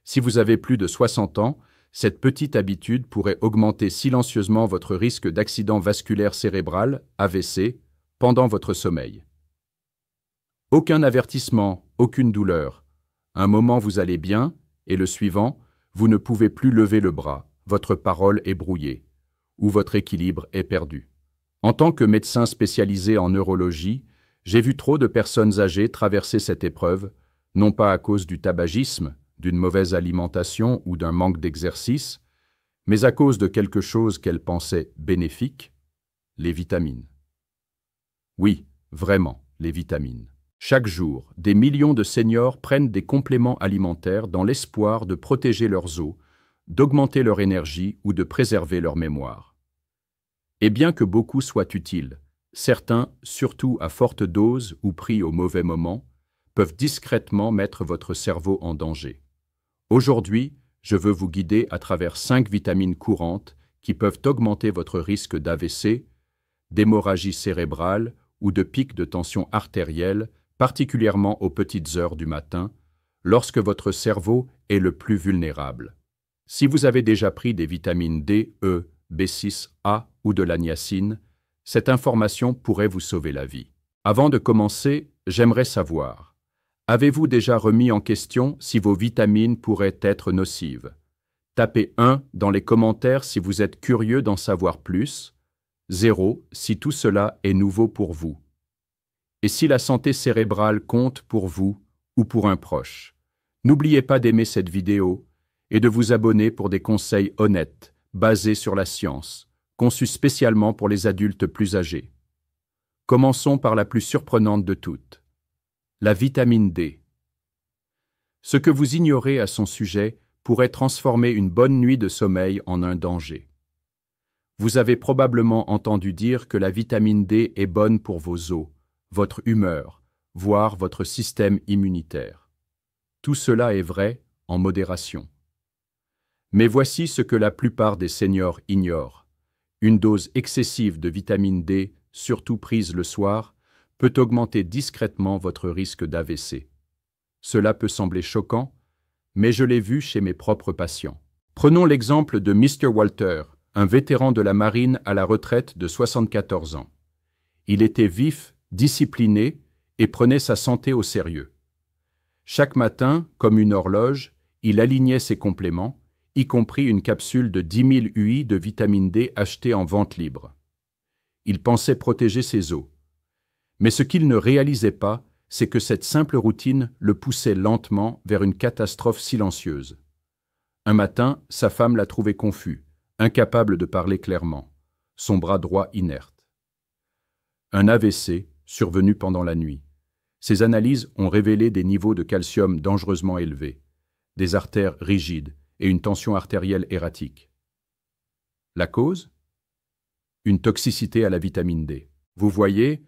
Si vous avez plus de 60 ans, cette petite habitude pourrait augmenter silencieusement votre risque d'accident vasculaire cérébral, AVC, pendant votre sommeil. Aucun avertissement, aucune douleur. Un moment vous allez bien, et le suivant, vous ne pouvez plus lever le bras, votre parole est brouillée, ou votre équilibre est perdu. En tant que médecin spécialisé en neurologie, j'ai vu trop de personnes âgées traverser cette épreuve, non pas à cause du tabagisme, d'une mauvaise alimentation ou d'un manque d'exercice, mais à cause de quelque chose qu'elles pensaient bénéfique, les vitamines. Oui, vraiment, les vitamines. Chaque jour, des millions de seniors prennent des compléments alimentaires dans l'espoir de protéger leurs os, d'augmenter leur énergie ou de préserver leur mémoire. Et bien que beaucoup soient utiles, certains, surtout à forte dose ou pris au mauvais moment, peuvent discrètement mettre votre cerveau en danger. Aujourd'hui, je veux vous guider à travers 5 vitamines courantes qui peuvent augmenter votre risque d'AVC, d'hémorragie cérébrale ou de pic de tension artérielle, particulièrement aux petites heures du matin, lorsque votre cerveau est le plus vulnérable. Si vous avez déjà pris des vitamines D, E, B6, A ou de la niacine, cette information pourrait vous sauver la vie. Avant de commencer, j'aimerais savoir, avez-vous déjà remis en question si vos vitamines pourraient être nocives? Tapez 1 dans les commentaires si vous êtes curieux d'en savoir plus, 0 si tout cela est nouveau pour vous. Et si la santé cérébrale compte pour vous ou pour un proche, n'oubliez pas d'aimer cette vidéo et de vous abonner pour des conseils honnêtes, basés sur la science, conçus spécialement pour les adultes plus âgés. Commençons par la plus surprenante de toutes, la vitamine D. Ce que vous ignorez à son sujet pourrait transformer une bonne nuit de sommeil en un danger. Vous avez probablement entendu dire que la vitamine D est bonne pour vos os, votre humeur, voire votre système immunitaire. Tout cela est vrai en modération. Mais voici ce que la plupart des seniors ignorent. Une dose excessive de vitamine D, surtout prise le soir, peut augmenter discrètement votre risque d'AVC. Cela peut sembler choquant, mais je l'ai vu chez mes propres patients. Prenons l'exemple de Mr. Walter, un vétéran de la marine à la retraite de 74 ans. Il était vif, discipliné et prenait sa santé au sérieux. Chaque matin, comme une horloge, il alignait ses compléments, y compris une capsule de 10 000 UI de vitamine D achetée en vente libre. Il pensait protéger ses os. Mais ce qu'il ne réalisait pas, c'est que cette simple routine le poussait lentement vers une catastrophe silencieuse. Un matin, sa femme l'a trouvé confus, incapable de parler clairement, son bras droit inerte. Un AVC, survenu pendant la nuit. Ces analyses ont révélé des niveaux de calcium dangereusement élevés, des artères rigides et une tension artérielle erratique. La cause? Une toxicité à la vitamine D. Vous voyez,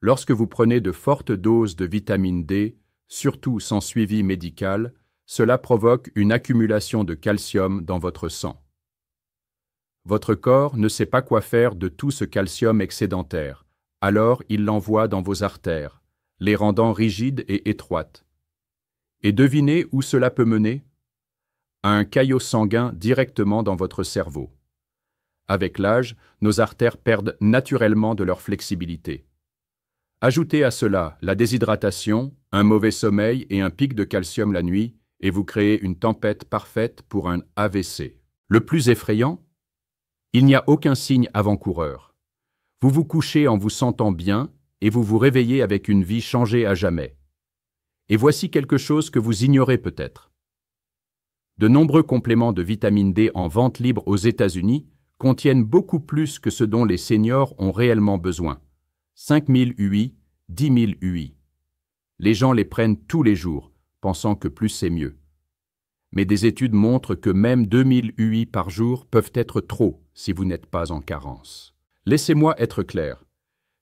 lorsque vous prenez de fortes doses de vitamine D, surtout sans suivi médical, cela provoque une accumulation de calcium dans votre sang. Votre corps ne sait pas quoi faire de tout ce calcium excédentaire, alors il l'envoie dans vos artères, les rendant rigides et étroites. Et devinez où cela peut mener? À un caillot sanguin directement dans votre cerveau. Avec l'âge, nos artères perdent naturellement de leur flexibilité. Ajoutez à cela la déshydratation, un mauvais sommeil et un pic de calcium la nuit, et vous créez une tempête parfaite pour un AVC. Le plus effrayant? Il n'y a aucun signe avant-coureur. Vous vous couchez en vous sentant bien et vous vous réveillez avec une vie changée à jamais. Et voici quelque chose que vous ignorez peut-être. De nombreux compléments de vitamine D en vente libre aux États-Unis contiennent beaucoup plus que ce dont les seniors ont réellement besoin. 5 000 UI, 10 000 UI. Les gens les prennent tous les jours, pensant que plus c'est mieux. Mais des études montrent que même 2 000 UI par jour peuvent être trop si vous n'êtes pas en carence. Laissez-moi être clair.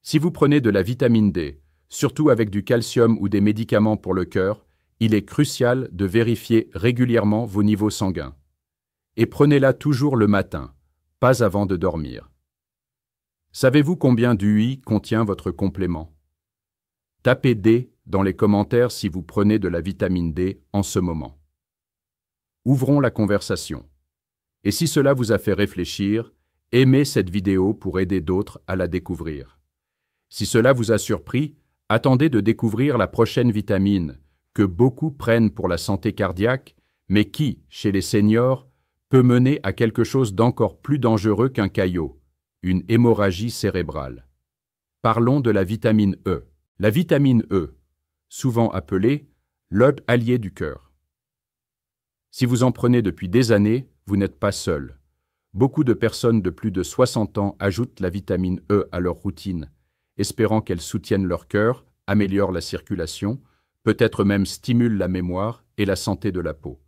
Si vous prenez de la vitamine D, surtout avec du calcium ou des médicaments pour le cœur, il est crucial de vérifier régulièrement vos niveaux sanguins. Et prenez-la toujours le matin, pas avant de dormir. Savez-vous combien d'UI contient votre complément? Tapez D dans les commentaires si vous prenez de la vitamine D en ce moment. Ouvrons la conversation. Et si cela vous a fait réfléchir, aimez cette vidéo pour aider d'autres à la découvrir. Si cela vous a surpris, attendez de découvrir la prochaine vitamine que beaucoup prennent pour la santé cardiaque, mais qui, chez les seniors, peut mener à quelque chose d'encore plus dangereux qu'un caillot, une hémorragie cérébrale. Parlons de la vitamine E. La vitamine E, souvent appelée l'ode allié du cœur. Si vous en prenez depuis des années, vous n'êtes pas seul. Beaucoup de personnes de plus de 60 ans ajoutent la vitamine E à leur routine, espérant qu'elle soutienne leur cœur, améliore la circulation, peut-être même stimule la mémoire et la santé de la peau.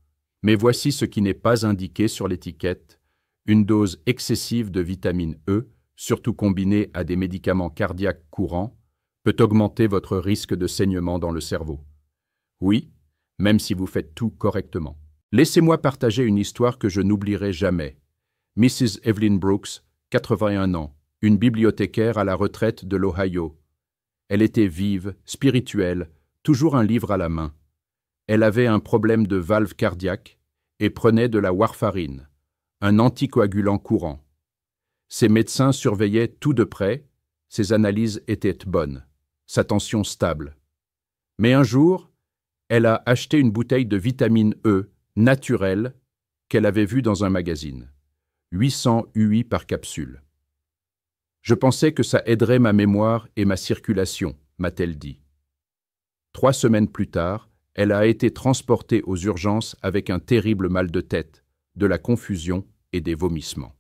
Mais voici ce qui n'est pas indiqué sur l'étiquette. Une dose excessive de vitamine E, surtout combinée à des médicaments cardiaques courants, peut augmenter votre risque de saignement dans le cerveau. Oui, même si vous faites tout correctement. Laissez-moi partager une histoire que je n'oublierai jamais. Mrs. Evelyn Brooks, 81 ans, une bibliothécaire à la retraite de l'Ohio. Elle était vive, spirituelle, toujours un livre à la main. Elle avait un problème de valve cardiaque et prenait de la warfarine, un anticoagulant courant. Ses médecins surveillaient tout de près, ses analyses étaient bonnes, sa tension stable. Mais un jour, elle a acheté une bouteille de vitamine E naturelle qu'elle avait vue dans un magazine. 800 UI par capsule. Je pensais que ça aiderait ma mémoire et ma circulation, m'a-t-elle dit. 3 semaines plus tard, elle a été transportée aux urgences avec un terrible mal de tête, de la confusion et des vomissements.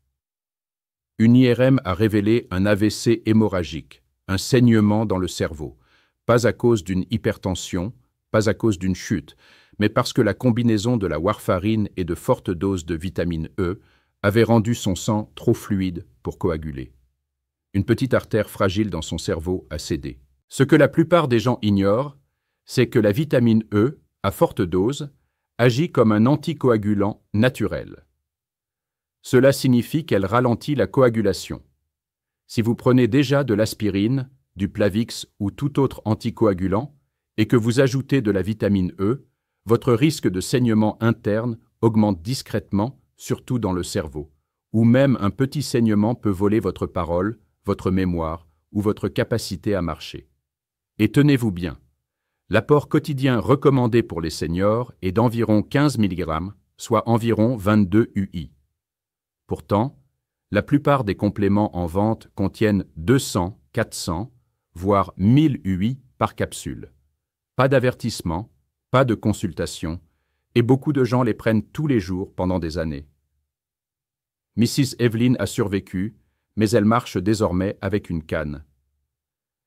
Une IRM a révélé un AVC hémorragique, un saignement dans le cerveau, pas à cause d'une hypertension, pas à cause d'une chute, mais parce que la combinaison de la warfarine et de fortes doses de vitamine E avait rendu son sang trop fluide pour coaguler. Une petite artère fragile dans son cerveau a cédé. Ce que la plupart des gens ignorent, c'est que la vitamine E, à forte dose, agit comme un anticoagulant naturel. Cela signifie qu'elle ralentit la coagulation. Si vous prenez déjà de l'aspirine, du Plavix ou tout autre anticoagulant, et que vous ajoutez de la vitamine E, votre risque de saignement interne augmente discrètement, surtout dans le cerveau, où même un petit saignement peut voler votre parole, votre mémoire ou votre capacité à marcher. Et tenez-vous bien, l'apport quotidien recommandé pour les seniors est d'environ 15 mg, soit environ 22 UI. Pourtant, la plupart des compléments en vente contiennent 200, 400, voire 1000 UI par capsule. Pas d'avertissement, pas de consultation, et beaucoup de gens les prennent tous les jours pendant des années. Mrs. Evelyn a survécu, mais elle marche désormais avec une canne.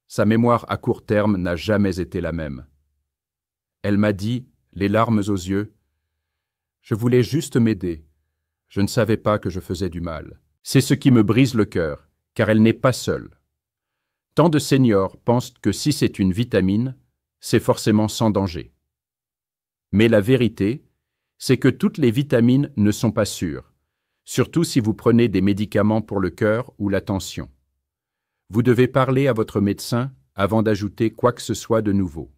Sa mémoire à court terme n'a jamais été la même. Elle m'a dit, les larmes aux yeux, « Je voulais juste m'aider. Je ne savais pas que je faisais du mal. » C'est ce qui me brise le cœur, car elle n'est pas seule. Tant de seniors pensent que si c'est une vitamine, c'est forcément sans danger. Mais la vérité, c'est que toutes les vitamines ne sont pas sûres, surtout si vous prenez des médicaments pour le cœur ou la tension. Vous devez parler à votre médecin avant d'ajouter quoi que ce soit de nouveau.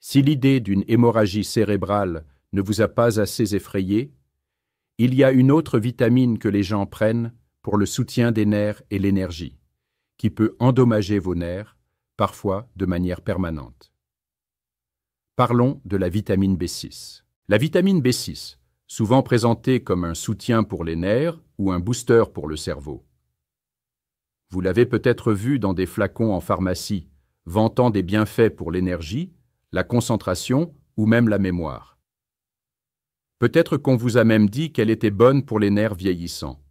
Si l'idée d'une hémorragie cérébrale ne vous a pas assez effrayé, il y a une autre vitamine que les gens prennent pour le soutien des nerfs et l'énergie, qui peut endommager vos nerfs, parfois de manière permanente. Parlons de la vitamine B6. La vitamine B6, souvent présentée comme un soutien pour les nerfs ou un booster pour le cerveau. Vous l'avez peut-être vu dans des flacons en pharmacie, vantant des bienfaits pour l'énergie, la concentration ou même la mémoire. Peut-être qu'on vous a même dit qu'elle était bonne pour les nerfs vieillissants.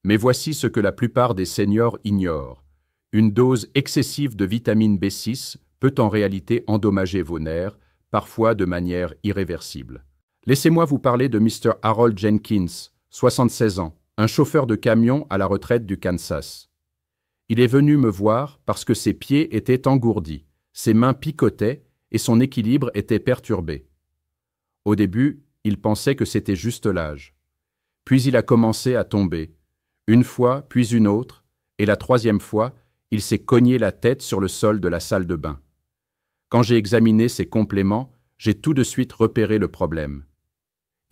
Mais voici ce que la plupart des seniors ignorent. Une dose excessive de vitamine B6 peut en réalité endommager vos nerfs, parfois de manière irréversible. Laissez-moi vous parler de Mr. Harold Jenkins, 76 ans, un chauffeur de camion à la retraite du Kansas. Il est venu me voir parce que ses pieds étaient engourdis, ses mains picotaient et son équilibre était perturbé. Au début, il pensait que c'était juste l'âge. Puis il a commencé à tomber, une fois puis une autre, et la 3e fois, il s'est cogné la tête sur le sol de la salle de bain. Quand j'ai examiné ses compléments, j'ai tout de suite repéré le problème.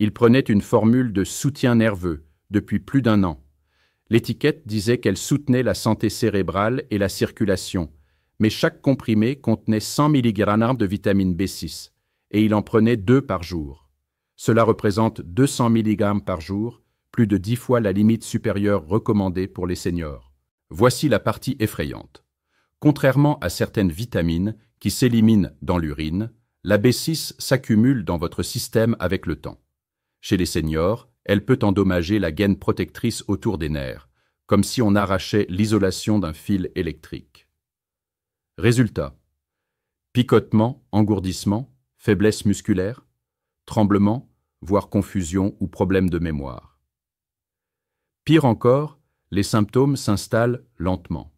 Il prenait une formule de soutien nerveux depuis plus d'1 an. L'étiquette disait qu'elle soutenait la santé cérébrale et la circulation, mais chaque comprimé contenait 100 mg de vitamine B6, et il en prenait 2 par jour. Cela représente 200 mg par jour, plus de 10 fois la limite supérieure recommandée pour les seniors. Voici la partie effrayante. Contrairement à certaines vitamines qui s'éliminent dans l'urine, la B6 s'accumule dans votre système avec le temps. Chez les seniors, elle peut endommager la gaine protectrice autour des nerfs, comme si on arrachait l'isolation d'un fil électrique. Résultat: picotement, engourdissement, faiblesse musculaire, tremblement, voire confusion ou problème de mémoire. Pire encore, les symptômes s'installent lentement.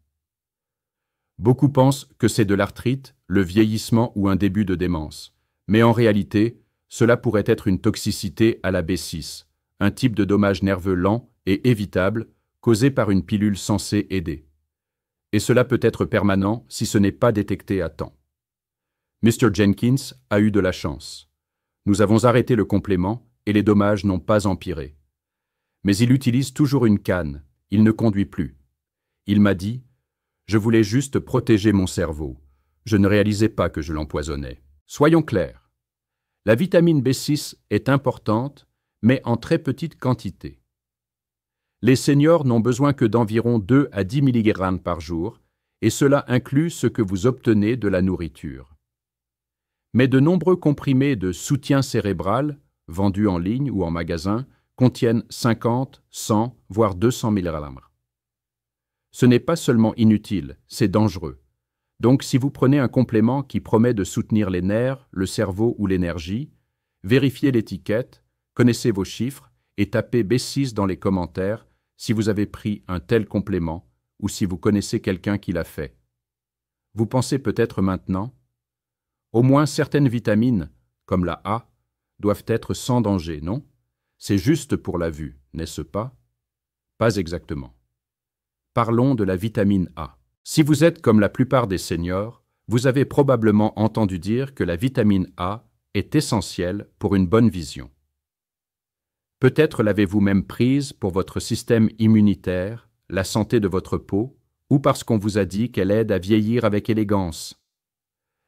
Beaucoup pensent que c'est de l'arthrite, le vieillissement ou un début de démence, mais en réalité, cela pourrait être une toxicité à la B6, un type de dommage nerveux lent et évitable causé par une pilule censée aider. Et cela peut être permanent si ce n'est pas détecté à temps. Mr. Jenkins a eu de la chance. Nous avons arrêté le complément et les dommages n'ont pas empiré. Mais il utilise toujours une canne, il ne conduit plus. Il m'a dit « Je voulais juste protéger mon cerveau. Je ne réalisais pas que je l'empoisonnais. » Soyons clairs. La vitamine B6 est importante, mais en très petite quantité. Les seniors n'ont besoin que d'environ 2 à 10 mg par jour, et cela inclut ce que vous obtenez de la nourriture. Mais de nombreux comprimés de soutien cérébral, vendus en ligne ou en magasin, contiennent 50, 100, voire 200 mg. Ce n'est pas seulement inutile, c'est dangereux. Donc si vous prenez un complément qui promet de soutenir les nerfs, le cerveau ou l'énergie, vérifiez l'étiquette, connaissez vos chiffres et tapez B6 dans les commentaires si vous avez pris un tel complément ou si vous connaissez quelqu'un qui l'a fait. Vous pensez peut-être maintenant, au moins certaines vitamines, comme la A, doivent être sans danger, non? C'est juste pour la vue, n'est-ce pas? Pas exactement. Parlons de la vitamine A. Si vous êtes comme la plupart des seniors, vous avez probablement entendu dire que la vitamine A est essentielle pour une bonne vision. Peut-être l'avez-vous même prise pour votre système immunitaire, la santé de votre peau, ou parce qu'on vous a dit qu'elle aide à vieillir avec élégance.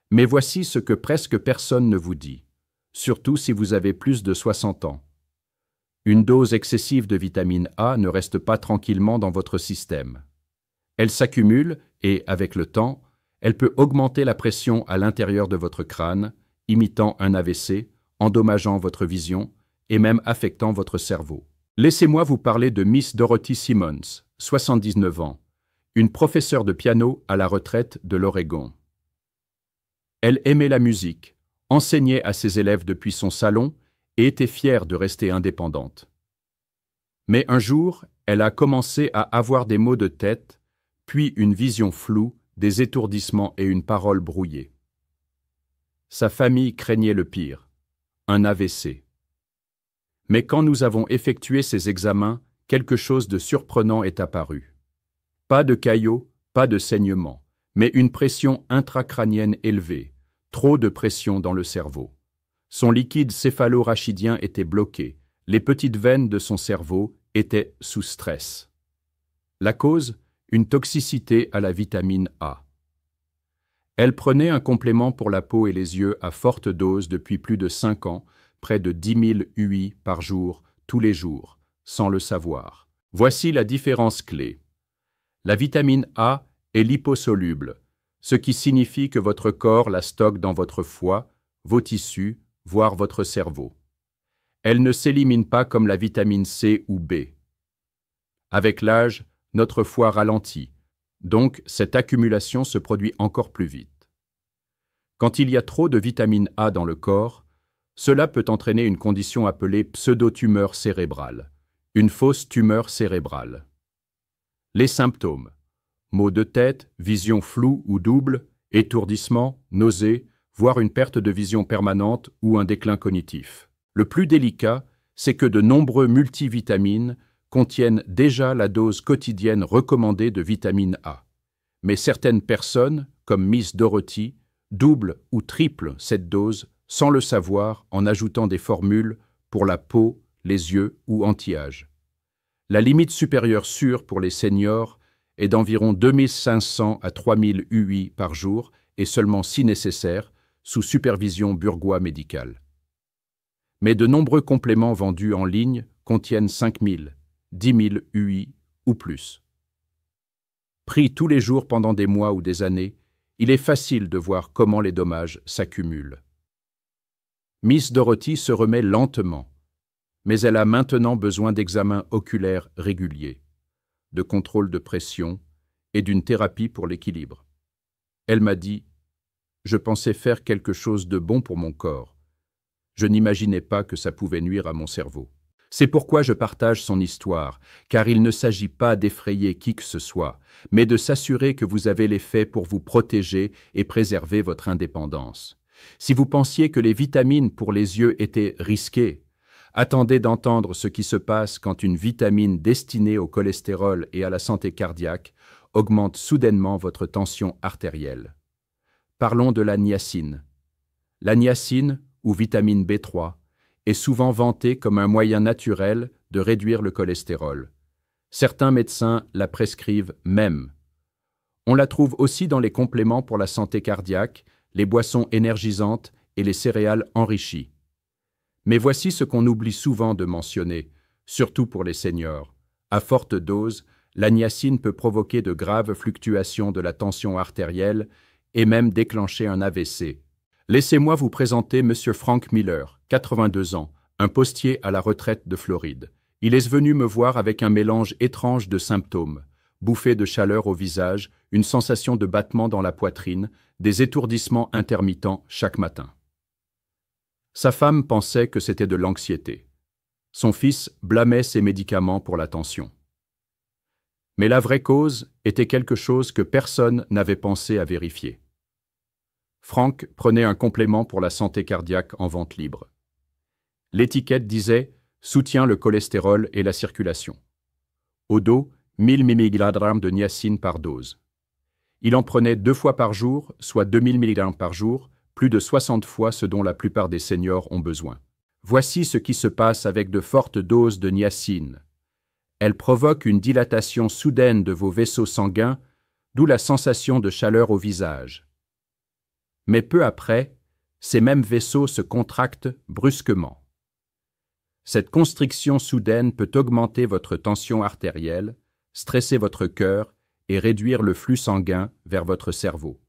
Mais voici ce que presque personne ne vous dit, surtout si vous avez plus de 60 ans. Une dose excessive de vitamine A ne reste pas tranquillement dans votre système. Elle s'accumule et, avec le temps, elle peut augmenter la pression à l'intérieur de votre crâne, imitant un AVC, endommageant votre vision et même affectant votre cerveau. Laissez-moi vous parler de Miss Dorothy Simmons, 79 ans, une professeure de piano à la retraite de l'Oregon. Elle aimait la musique, enseignait à ses élèves depuis son salon et était fière de rester indépendante. Mais un jour, elle a commencé à avoir des maux de tête, puis une vision floue, des étourdissements et une parole brouillée. Sa famille craignait le pire, un AVC. Mais quand nous avons effectué ces examens, quelque chose de surprenant est apparu. Pas de caillots, pas de saignement, mais une pression intracrânienne élevée, trop de pression dans le cerveau. Son liquide céphalo-rachidien était bloqué, les petites veines de son cerveau étaient sous stress. La cause? Une toxicité à la vitamine A. Elle prenait un complément pour la peau et les yeux à forte dose depuis plus de 5 ans, près de 10 000 UI par jour, tous les jours, sans le savoir. Voici la différence clé. La vitamine A est liposoluble, ce qui signifie que votre corps la stocke dans votre foie, vos tissus, voire votre cerveau. Elle ne s'élimine pas comme la vitamine C ou B. Avec l'âge, notre foie ralentit, donc cette accumulation se produit encore plus vite. Quand il y a trop de vitamine A dans le corps, cela peut entraîner une condition appelée pseudotumeur cérébrale, une fausse tumeur cérébrale. Les symptômes: maux de tête, vision floue ou double, étourdissement, nausées, voire une perte de vision permanente ou un déclin cognitif. Le plus délicat, c'est que de nombreux multivitamines contiennent déjà la dose quotidienne recommandée de vitamine A. Mais certaines personnes, comme Miss Dorothy, doublent ou triplent cette dose sans le savoir en ajoutant des formules pour la peau, les yeux ou anti-âge. La limite supérieure sûre pour les seniors est d'environ 2500 à 3000 UI par jour et seulement si nécessaire, sous supervision burgois médicale. Mais de nombreux compléments vendus en ligne contiennent 5000, 10 000 UI ou plus. Pris tous les jours pendant des mois ou des années, il est facile de voir comment les dommages s'accumulent. Miss Dorothy se remet lentement, mais elle a maintenant besoin d'examens oculaires réguliers, de contrôle de pression et d'une thérapie pour l'équilibre. Elle m'a dit « Je pensais faire quelque chose de bon pour mon corps. Je n'imaginais pas que ça pouvait nuire à mon cerveau. » C'est pourquoi je partage son histoire, car il ne s'agit pas d'effrayer qui que ce soit, mais de s'assurer que vous avez les faits pour vous protéger et préserver votre indépendance. Si vous pensiez que les vitamines pour les yeux étaient risquées, attendez d'entendre ce qui se passe quand une vitamine destinée au cholestérol et à la santé cardiaque augmente soudainement votre tension artérielle. Parlons de la niacine. La niacine, ou vitamine B3, est souvent vantée comme un moyen naturel de réduire le cholestérol. Certains médecins la prescrivent même. On la trouve aussi dans les compléments pour la santé cardiaque, les boissons énergisantes et les céréales enrichies. Mais voici ce qu'on oublie souvent de mentionner, surtout pour les seniors. À forte dose, la niacine peut provoquer de graves fluctuations de la tension artérielle et même déclencher un AVC. Laissez-moi vous présenter M. Frank Miller, 82 ans, un postier à la retraite de Floride. Il est venu me voir avec un mélange étrange de symptômes, bouffées de chaleur au visage, une sensation de battement dans la poitrine, des étourdissements intermittents chaque matin. Sa femme pensait que c'était de l'anxiété. Son fils blâmait ses médicaments pour la tension. Mais la vraie cause était quelque chose que personne n'avait pensé à vérifier. Frank prenait un complément pour la santé cardiaque en vente libre. L'étiquette disait « soutient le cholestérol et la circulation ». Au dos, 1000 mg de niacine par dose. Il en prenait 2 fois par jour, soit 2000 mg par jour, plus de 60 fois ce dont la plupart des seniors ont besoin. Voici ce qui se passe avec de fortes doses de niacine. Elle provoque une dilatation soudaine de vos vaisseaux sanguins, d'où la sensation de chaleur au visage. Mais peu après, ces mêmes vaisseaux se contractent brusquement. Cette constriction soudaine peut augmenter votre tension artérielle, stresser votre cœur et réduire le flux sanguin vers votre cerveau.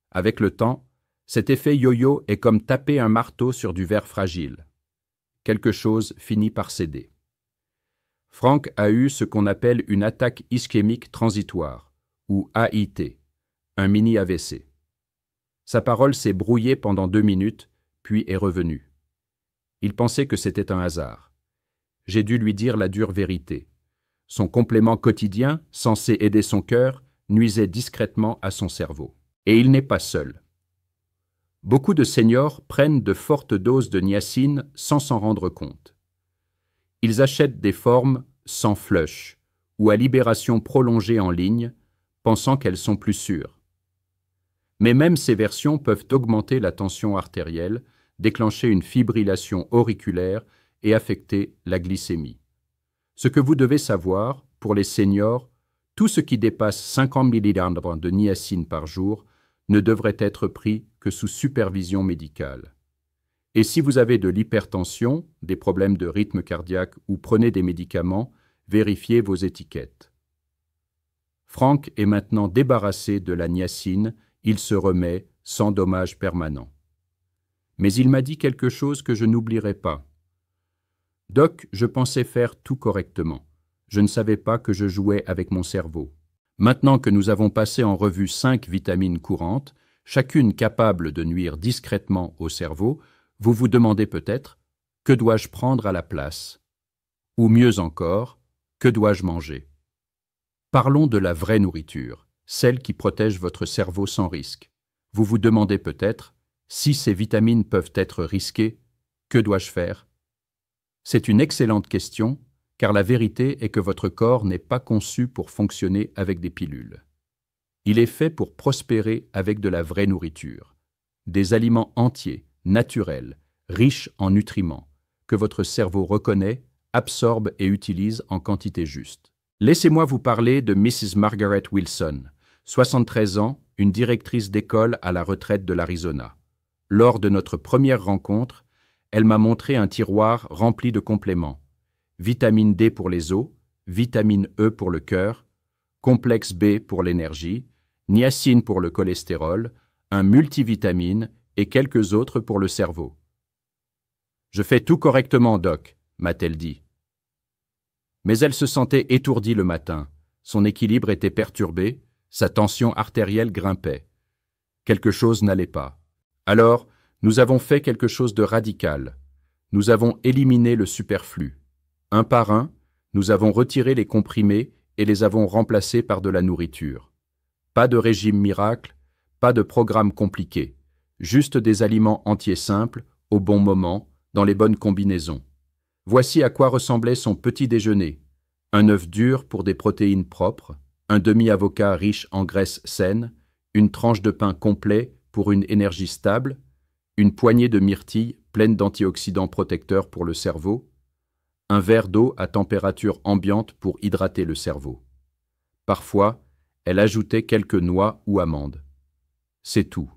Avec le temps, cet effet yo-yo est comme taper un marteau sur du verre fragile. Quelque chose finit par céder. Frank a eu ce qu'on appelle une attaque ischémique transitoire, ou AIT, un mini-AVC. Sa parole s'est brouillée pendant 2 minutes, puis est revenue. Il pensait que c'était un hasard. J'ai dû lui dire la dure vérité. Son complément quotidien, censé aider son cœur, nuisait discrètement à son cerveau. Et il n'est pas seul. Beaucoup de seniors prennent de fortes doses de niacine sans s'en rendre compte. Ils achètent des formes sans flush ou à libération prolongée en ligne, pensant qu'elles sont plus sûres. Mais même ces versions peuvent augmenter la tension artérielle, déclencher une fibrillation auriculaire et affecter la glycémie. Ce que vous devez savoir, pour les seniors, tout ce qui dépasse 50 mg de niacine par jour ne devrait être pris que sous supervision médicale. Et si vous avez de l'hypertension, des problèmes de rythme cardiaque ou prenez des médicaments, vérifiez vos étiquettes. Frank est maintenant débarrassé de la niacine, il se remet sans dommage permanent. Mais il m'a dit quelque chose que je n'oublierai pas. « Doc, je pensais faire tout correctement. Je ne savais pas que je jouais avec mon cerveau. Maintenant que nous avons passé en revue 5 vitamines courantes, chacune capable de nuire discrètement au cerveau, vous vous demandez peut-être « Que dois-je prendre à la place ?» Ou mieux encore, « Que dois-je manger ?» Parlons de la vraie nourriture, celle qui protège votre cerveau sans risque. Vous vous demandez peut-être « Si ces vitamines peuvent être risquées, que dois-je faire ?» C'est une excellente question, car la vérité est que votre corps n'est pas conçu pour fonctionner avec des pilules. Il est fait pour prospérer avec de la vraie nourriture, des aliments entiers, naturels, riches en nutriments, que votre cerveau reconnaît, absorbe et utilise en quantité juste. Laissez-moi vous parler de Mrs. Margaret Wilson, 73 ans, une directrice d'école à la retraite de l'Arizona. Lors de notre première rencontre, elle m'a montré un tiroir rempli de compléments. Vitamine D pour les os, vitamine E pour le cœur, complexe B pour l'énergie, niacine pour le cholestérol, un multivitamine et quelques autres pour le cerveau. « Je fais tout correctement, Doc », m'a-t-elle dit. Mais elle se sentait étourdie le matin, son équilibre était perturbé, sa tension artérielle grimpait. Quelque chose n'allait pas. Alors, nous avons fait quelque chose de radical. Nous avons éliminé le superflu. Un par un, nous avons retiré les comprimés et les avons remplacés par de la nourriture. Pas de régime miracle, pas de programme compliqué, juste des aliments entiers simples, au bon moment, dans les bonnes combinaisons. Voici à quoi ressemblait son petit déjeuner. Un œuf dur pour des protéines propres, un demi-avocat riche en graisses saines, une tranche de pain complet pour une énergie stable, une poignée de myrtilles pleine d'antioxydants protecteurs pour le cerveau, un verre d'eau à température ambiante pour hydrater le cerveau. Parfois, elle ajoutait quelques noix ou amandes. C'est tout.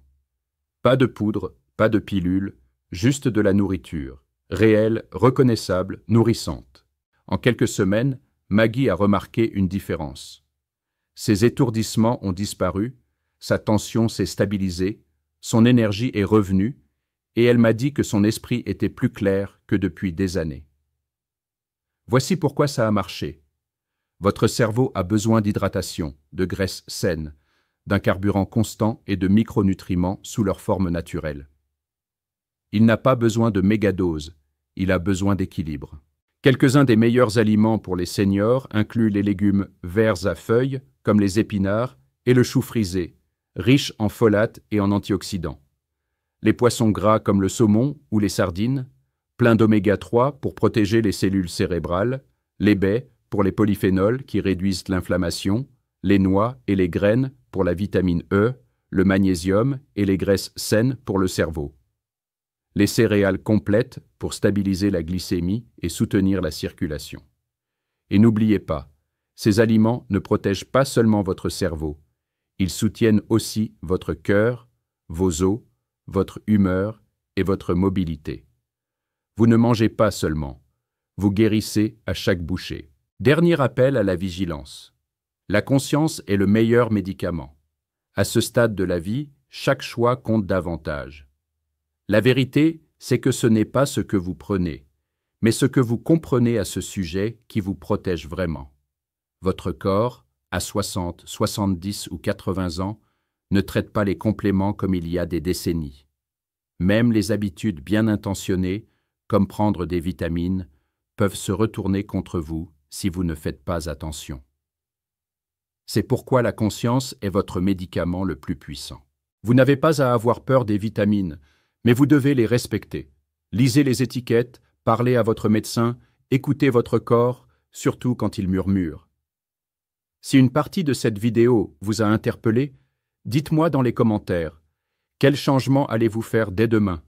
Pas de poudre, pas de pilule, juste de la nourriture, réelle, reconnaissable, nourrissante. En quelques semaines, Maggie a remarqué une différence. Ses étourdissements ont disparu, sa tension s'est stabilisée, son énergie est revenue, et elle m'a dit que son esprit était plus clair que depuis des années. Voici pourquoi ça a marché. Votre cerveau a besoin d'hydratation, de graisses saines, d'un carburant constant et de micronutriments sous leur forme naturelle. Il n'a pas besoin de mégadoses, il a besoin d'équilibre. Quelques-uns des meilleurs aliments pour les seniors incluent les légumes verts à feuilles, comme les épinards, et le chou frisé, riche en folates et en antioxydants. Les poissons gras comme le saumon ou les sardines, pleins d'oméga 3 pour protéger les cellules cérébrales, les baies pour les polyphénols qui réduisent l'inflammation, les noix et les graines pour la vitamine E, le magnésium et les graisses saines pour le cerveau. Les céréales complètes pour stabiliser la glycémie et soutenir la circulation. Et n'oubliez pas, ces aliments ne protègent pas seulement votre cerveau, ils soutiennent aussi votre cœur, vos os, votre humeur et votre mobilité. Vous ne mangez pas seulement, vous guérissez à chaque bouchée. Dernier appel à la vigilance. La conscience est le meilleur médicament. À ce stade de la vie, chaque choix compte davantage. La vérité, c'est que ce n'est pas ce que vous prenez, mais ce que vous comprenez à ce sujet qui vous protège vraiment. Votre corps, à 60, 70 ou 80 ans, ne traite pas les compléments comme il y a des décennies. Même les habitudes bien intentionnées, comme prendre des vitamines, peuvent se retourner contre vous si vous ne faites pas attention. C'est pourquoi la conscience est votre médicament le plus puissant. Vous n'avez pas à avoir peur des vitamines, mais vous devez les respecter. Lisez les étiquettes, parlez à votre médecin, écoutez votre corps, surtout quand il murmure. Si une partie de cette vidéo vous a interpellé, dites-moi dans les commentaires, quel changement allez-vous faire dès demain?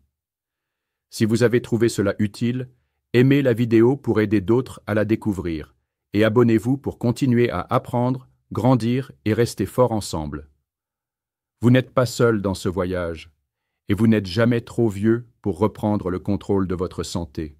Si vous avez trouvé cela utile, aimez la vidéo pour aider d'autres à la découvrir et abonnez-vous pour continuer à apprendre, grandir et rester fort ensemble. Vous n'êtes pas seul dans ce voyage et vous n'êtes jamais trop vieux pour reprendre le contrôle de votre santé.